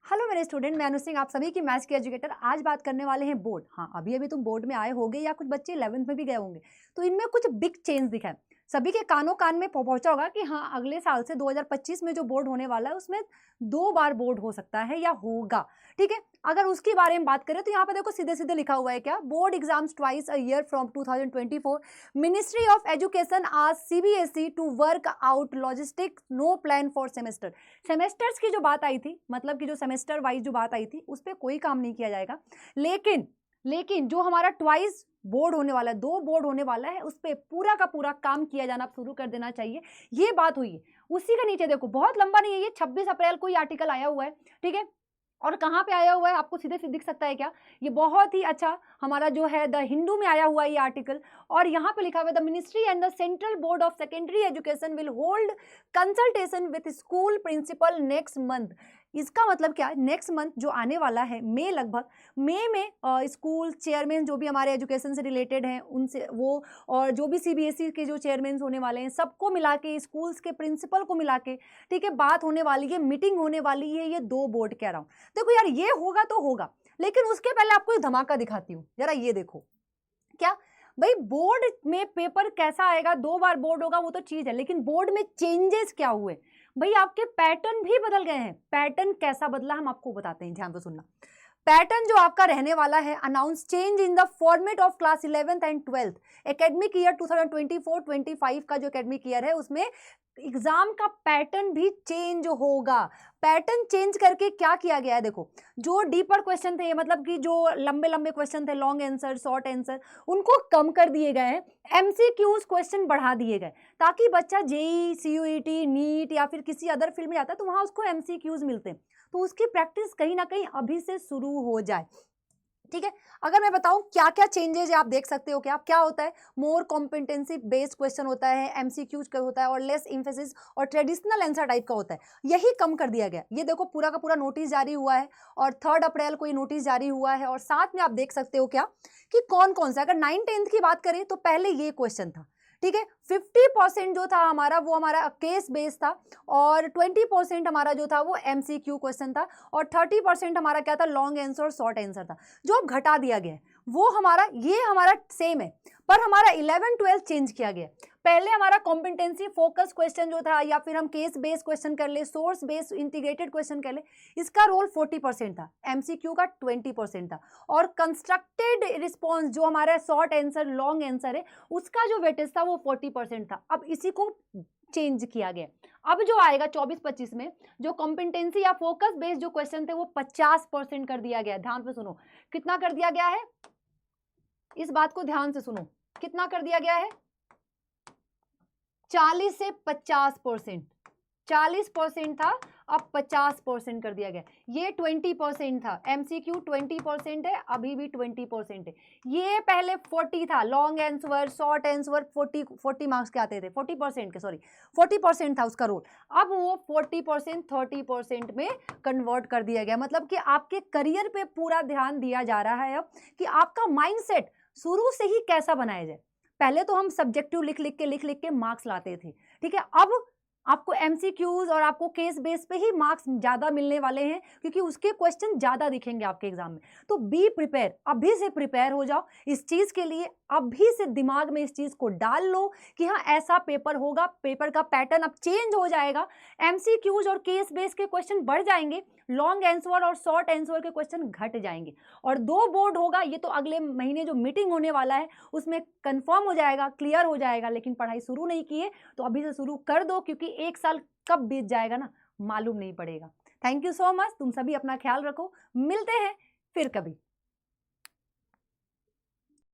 Hello मेरे student, मैं अनु सिंह, आप सभी की मैथ्स की एजुकेटर। आज बात करने वाले हैं बोर्ड। हाँ, अभी अभी तुम बोर्ड में आए होगे या कुछ बच्चे 11th में भी गए होंगे, तो इनमें कुछ बिग चेंज दिखा है। सभी के कानों कान में पहुंचा होगा कि हाँ, अगले साल से 2025 में जो बोर्ड होने वाला है उसमें 2 बार बोर्ड हो सकता है या होगा। ठीक है, अगर उसके बारे में बात करें तो यहाँ पर देखो सीधे सीधे लिखा हुआ है क्या, board exams twice a year from 2024। Ministry of education आज CBSE to work out logistic, no plan for semester. Semesters की जो बात आई थी, मतलब कि जो सेमेस्टर वाइज जो बात आई थी, उस पर कोई काम नहीं किया जाएगा। लेकिन जो हमारा ट्वाइस बोर्ड होने वाला है, 2 बोर्ड होने वाला है, उस पर पूरा का पूरा काम किया जाना शुरू कर देना चाहिए। ये बात हुई है। उसी के नीचे देखो, बहुत लंबा नहीं है ये, 26 अप्रैल को ये आर्टिकल आया हुआ है। ठीक है, और कहाँ पे आया हुआ है आपको सीधे सीधे दिख सकता है क्या, ये बहुत ही अच्छा हमारा जो है द हिंदू में आया हुआ है ये आर्टिकल। और यहाँ पे लिखा हुआ है the ministry and the central board of secondary education will hold consultation with school principal next month. इसका मतलब क्या है, नेक्स्ट मंथ जो आने वाला है, मई, लगभग मई में स्कूल चेयरमैन जो भी हमारे एजुकेशन से रिलेटेड हैं उनसे वो, और जो भी CBSE के जो चेयरमैन होने वाले हैं, सबको मिला के, स्कूल्स के प्रिंसिपल को मिला के, ठीक है, बात होने वाली है, मीटिंग होने वाली है। ये 2 बोर्ड कह रहा हूँ। देखो यार, ये होगा तो होगा, लेकिन उसके पहले आपको एक धमाका दिखाती हूँ। जरा ये देखो, क्या भाई, बोर्ड में पेपर कैसा आएगा, 2 बार बोर्ड होगा वो तो चीज है, लेकिन बोर्ड में चेंजेस क्या हुए भाई, आपके पैटर्न भी बदल गए हैं। पैटर्न कैसा बदला हम आपको बताते हैं, ध्यान से सुनना। पैटर्न जो आपका रहने वाला है, announce change in the format of class 11th and 12th academic year 2024-25 का जो एकेडमिक ईयर है, उसमें एग्जाम का पैटर्न भी चेंज होगा। पैटर्न चेंज करके क्या किया गया है, देखो, जो डीपर क्वेश्चन थे, मतलब कि जो लंबे लंबे क्वेश्चन थे, लॉन्ग आंसर, शॉर्ट आंसर, उनको कम कर दिए गए हैं। MCQs क्वेश्चन बढ़ा दिए गए, ताकि बच्चा JEE, CUET, नीट या फिर किसी अदर फील्ड में जाता है तो वहां उसको MCQs मिलते हैं, तो उसकी प्रैक्टिस कहीं ना कहीं अभी से शुरू हो जाए। ठीक है, अगर मैं बताऊं क्या क्या चेंजेस है, आप देख सकते हो क्या होता है। मोर कॉम्पिटेंसी बेस्ड क्वेश्चन होता है, MCQs का होता है, और लेस इम्फेसिस और ट्रेडिशनल आंसर टाइप का होता है। यही कम कर दिया गया। ये देखो, पूरा का पूरा नोटिस जारी हुआ है, और 3 अप्रैल को ये नोटिस जारी हुआ है। और साथ में आप देख सकते हो क्या कि कौन कौन सा, अगर 9th-10th की बात करें तो पहले ये क्वेश्चन था। ठीक है, 50% जो था हमारा, वो हमारा केस बेस्ड था, और 20% हमारा जो था वो MCQ क्वेश्चन था, और 30% हमारा क्या था, लॉन्ग आंसर और शॉर्ट आंसर था। जो अब घटा दिया गया है वो हमारा, ये हमारा सेम है, पर हमारा 11-12 चेंज किया गया। पहले हमारा कॉम्पिटेंसी फोकस क्वेश्चन जो था, या फिर हम केस बेस्ड क्वेश्चन कर ले, सोर्स बेस्ड इंटीग्रेटेड क्वेश्चन कर ले, इसका रोल 40% था, MCQ का 20% था, और कंस्ट्रक्टेड रिस्पॉन्स जो हमारा शॉर्ट आंसर, लॉन्ग आंसर है, उसका जो वेटेज था वो 40% था। अब इसी को चेंज किया गया। अब जो आएगा 24-25 में, जो कॉम्पिटेंसी या फोकस बेस्ड जो क्वेश्चन थे, वो 50% कर दिया गया। ध्यान से सुनो, कितना कर दिया गया है, इस बात को ध्यान से सुनो, कितना कर दिया गया है, 40 से 50%। 40% था, अब 50% कर दिया गया। ये 20% था, MCQ 20% है, अभी भी 20% है। ये पहले 40 था, long answer, short answer 40 marks के आते थे, 40% के, सॉरी 40% था उसका रोल। अब वो 40% 30% में कन्वर्ट कर दिया गया। मतलब कि आपके करियर पे पूरा ध्यान दिया जा रहा है अब, कि आपका माइंडसेट शुरू से ही कैसा बनाया जाए। पहले तो हम सब्जेक्टिव लिख लिख के मार्क्स लाते थे। ठीक है, अब आपको MCQs और आपको केस बेस पे ही मार्क्स ज्यादा मिलने वाले हैं, क्योंकि उसके क्वेश्चन ज्यादा दिखेंगे आपके एग्जाम में। तो बी प्रिपेयर, अभी से प्रिपेयर हो जाओ इस चीज के लिए। अभी से दिमाग में इस चीज को डाल लो कि हाँ, ऐसा पेपर होगा, पेपर का पैटर्न अब चेंज हो जाएगा। MCQs और केस बेस के क्वेश्चन बढ़ जाएंगे, लॉन्ग आंसर और शॉर्ट आंसर के क्वेश्चन घट जाएंगे, और 2 बोर्ड होगा। ये तो अगले महीने जो मीटिंग होने वाला है उसमें कंफर्म हो जाएगा, क्लियर हो जाएगा। लेकिन पढ़ाई शुरू नहीं की है तो अभी से शुरू कर दो, क्योंकि 1 साल कब बीत जाएगा ना, मालूम नहीं पड़ेगा। थैंक यू सो मच, तुम सभी अपना ख्याल रखो, मिलते हैं फिर कभी।